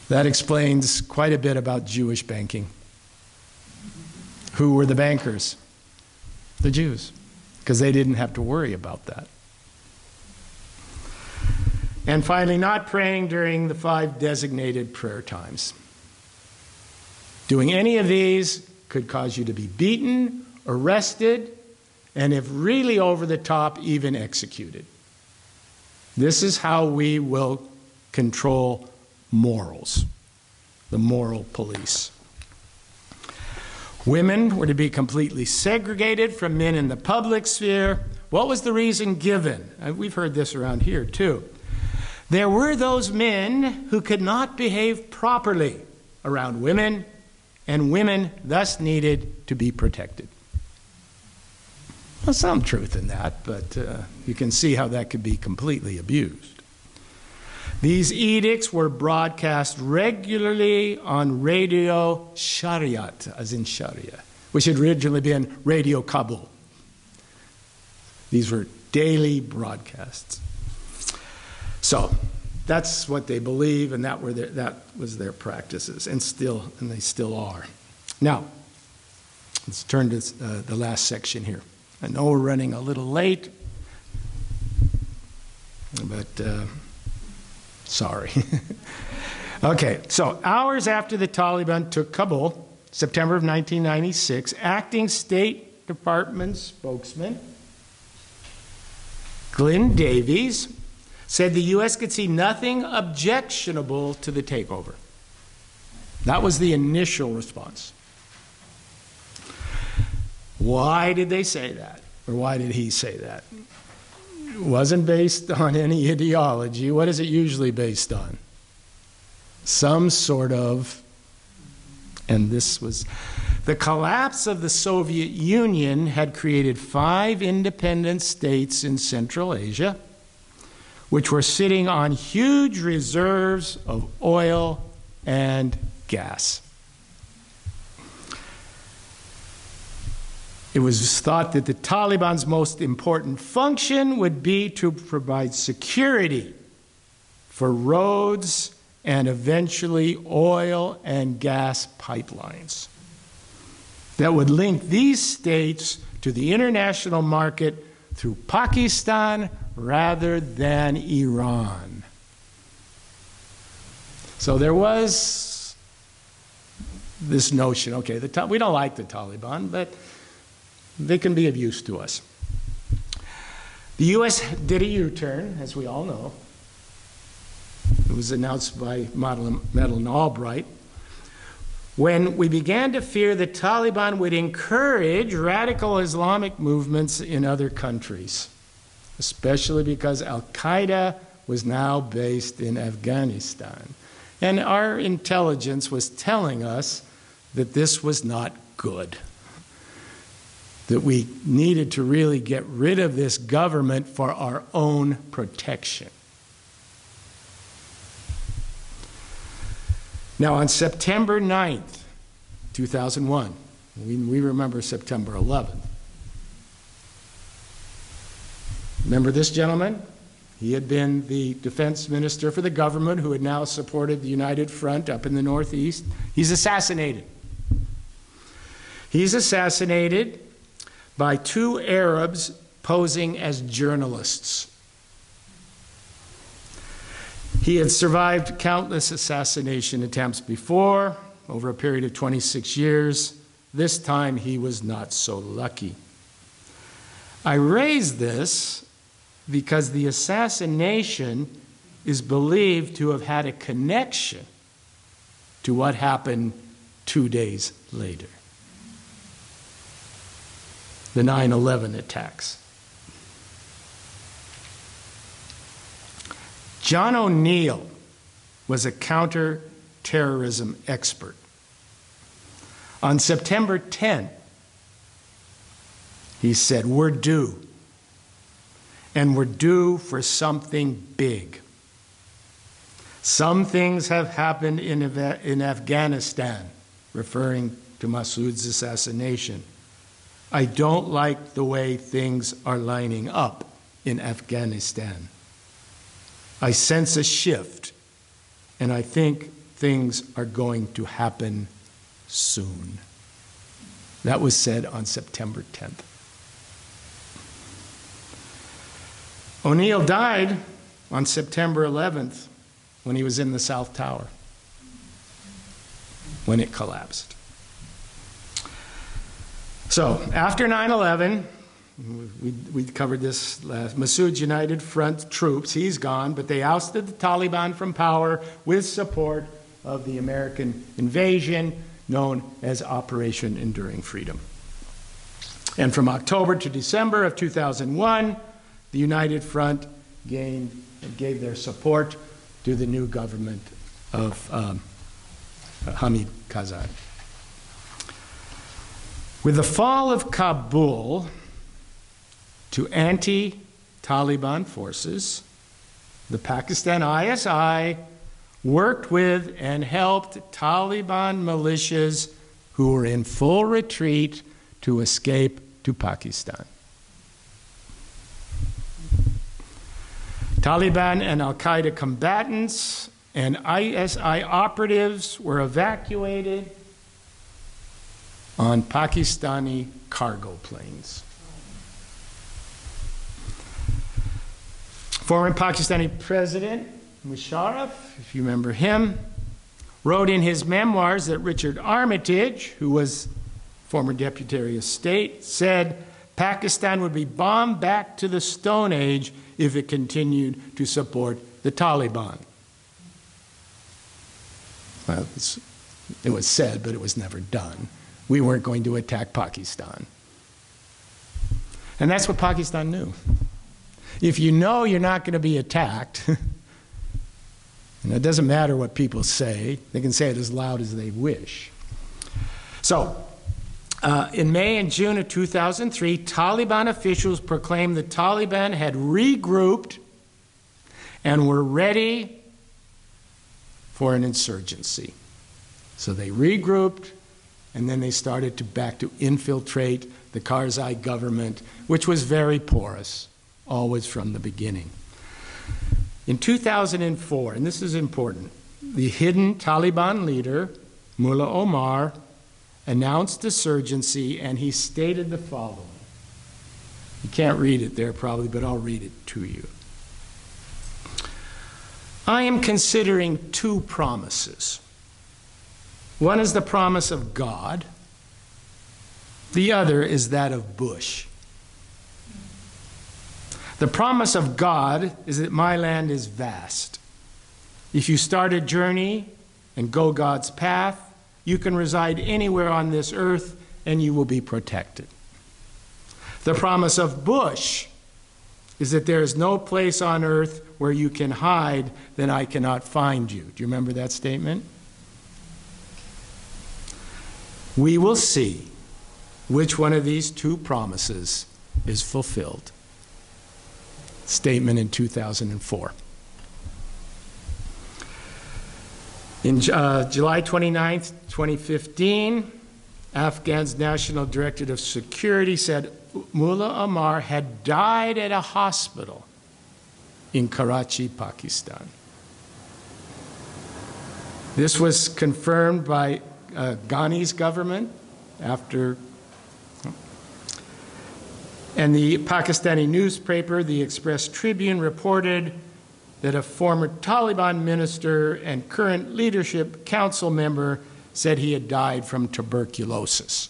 That explains quite a bit about Jewish banking. Who were the bankers? The Jews, because they didn't have to worry about that. And finally, not praying during the 5 designated prayer times. Doing any of these could cause you to be beaten, arrested, and if really over the top, even executed. This is how we will control morals, the moral police. Women were to be completely segregated from men in the public sphere. What was the reason given? We've heard this around here too. There were those men who could not behave properly around women, and women thus needed to be protected. Well, some truth in that, but you can see how that could be completely abused. These edicts were broadcast regularly on Radio Shariat, as in Sharia, which had originally been Radio Kabul. These were daily broadcasts. So that's what they believe, and that was their practices, and they still are. Now, let's turn to the last section here. I know we're running a little late, but sorry. Okay, so hours after the Taliban took Kabul, September of 1996, acting State Department spokesman Glenn Davies said the U.S. could see nothing objectionable to the takeover. That was the initial response. Why did they say that? Or why did he say that? It wasn't based on any ideology. What is it usually based on? Some sort of, and this was, the collapse of the Soviet Union had created 5 independent states in Central Asia, which were sitting on huge reserves of oil and gas. It was thought that the Taliban's most important function would be to provide security for roads and eventually oil and gas pipelines. that would link these states to the international market through Pakistan rather than Iran. So there was this notion, okay, we don't like the Taliban, but they can be of use to us. The U.S. did a U-turn, as we all know. It was announced by Madeleine Albright. When we began to fear the Taliban would encourage radical Islamic movements in other countries, especially because Al-Qaeda was now based in Afghanistan. And our intelligence was telling us that this was not good, that we needed to really get rid of this government for our own protection. Now, on September 9th, 2001, we remember September 11th. Remember this gentleman? He had been the defense minister for the government who had now supported the United Front up in the Northeast. He's assassinated. He's assassinated by two Arabs posing as journalists. He had survived countless assassination attempts before, over a period of 26 years. This time he was not so lucky. I raise this because the assassination is believed to have had a connection to what happened 2 days later. The 9/11 attacks. John O'Neill was a counter-terrorism expert. On September 10, he said, "We're due. And we're due for something big. Some things have happened in Afghanistan," referring to Massoud's assassination. "I don't like the way things are lining up in Afghanistan. I sense a shift, and I think things are going to happen soon." That was said on September 10th. O'Neill died on September 11th when he was in the South Tower, when it collapsed. So, after 9/11, we covered this last, Massoud's United Front troops, he's gone, but they ousted the Taliban from power with support of the American invasion known as Operation Enduring Freedom. And from October to December of 2001, the United Front gave their support to the new government of Hamid Karzai. With the fall of Kabul to anti-Taliban forces, the Pakistan ISI worked with and helped Taliban militias who were in full retreat to escape to Pakistan. Taliban and Al-Qaeda combatants and ISI operatives were evacuated on Pakistani cargo planes. Former Pakistani President Musharraf, if you remember him, wrote in his memoirs that Richard Armitage, who was former Deputy of State, said Pakistan would be bombed back to the Stone Age if it continued to support the Taliban. Well, it was said, but it was never done. We weren't going to attack Pakistan. And that's what Pakistan knew. If you know you're not going to be attacked, and it doesn't matter what people say, they can say it as loud as they wish. So, in May and June of 2003, Taliban officials proclaimed the Taliban had regrouped and were ready for an insurgency. So they regrouped, and then they started to infiltrate the Karzai government, which was very porous, always from the beginning. In 2004, and this is important, the hidden Taliban leader, Mullah Omar, announced insurgency, and he stated the following. You can't read it there probably, but I'll read it to you. I am considering two promises. One is the promise of God. The other is that of Bush. The promise of God is that my land is vast. If you start a journey and go God's path, you can reside anywhere on this earth and you will be protected. The promise of Bush is that there is no place on earth where you can hide, then I cannot find you. Do you remember that statement? We will see which one of these two promises is fulfilled. Statement in 2004. In July 29th, 2015, Afghan's National Directorate of Security said Mullah Omar had died at a hospital in Karachi, Pakistan. This was confirmed by Ghani's government after, and the Pakistani newspaper, the Express Tribune, reported that a former Taliban minister and current leadership council member said he had died from tuberculosis,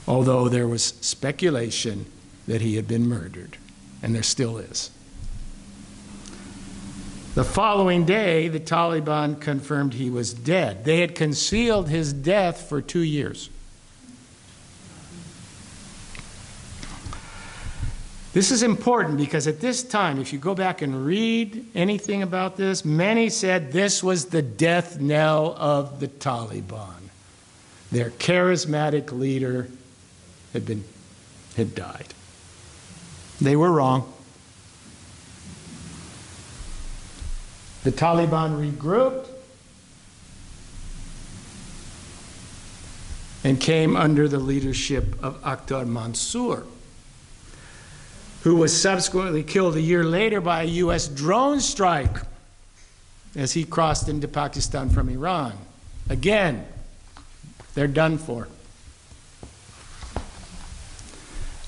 although there was speculation that he had been murdered, and there still is. The following day, the Taliban confirmed he was dead. They had concealed his death for 2 years. This is important because at this time, if you go back and read anything about this, many said this was the death knell of the Taliban. Their charismatic leader had died. They were wrong. The Taliban regrouped and came under the leadership of Akhtar Mansour, who was subsequently killed a year later by a U.S. drone strike as he crossed into Pakistan from Iran. Again, they're done for.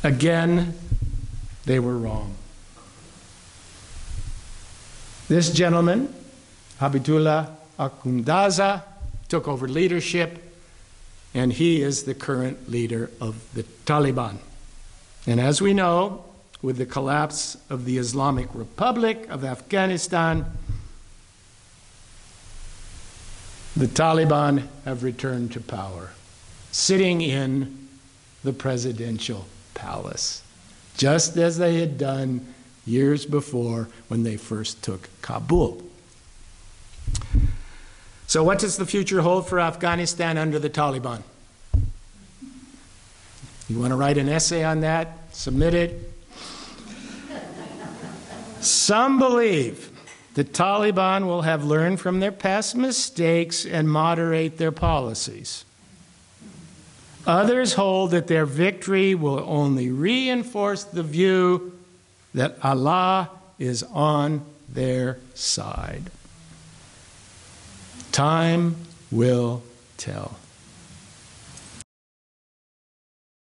Again, they were wrong. This gentleman, Habibullah Akhundzada, took over leadership, and he is the current leader of the Taliban. And as we know, with the collapse of the Islamic Republic of Afghanistan, the Taliban have returned to power, sitting in the presidential palace, just as they had done years before when they first took Kabul. So what does the future hold for Afghanistan under the Taliban? You want to write an essay on that? Submit it. Some believe the Taliban will have learned from their past mistakes and moderate their policies. Others hold that their victory will only reinforce the view that Allah is on their side. Time will tell.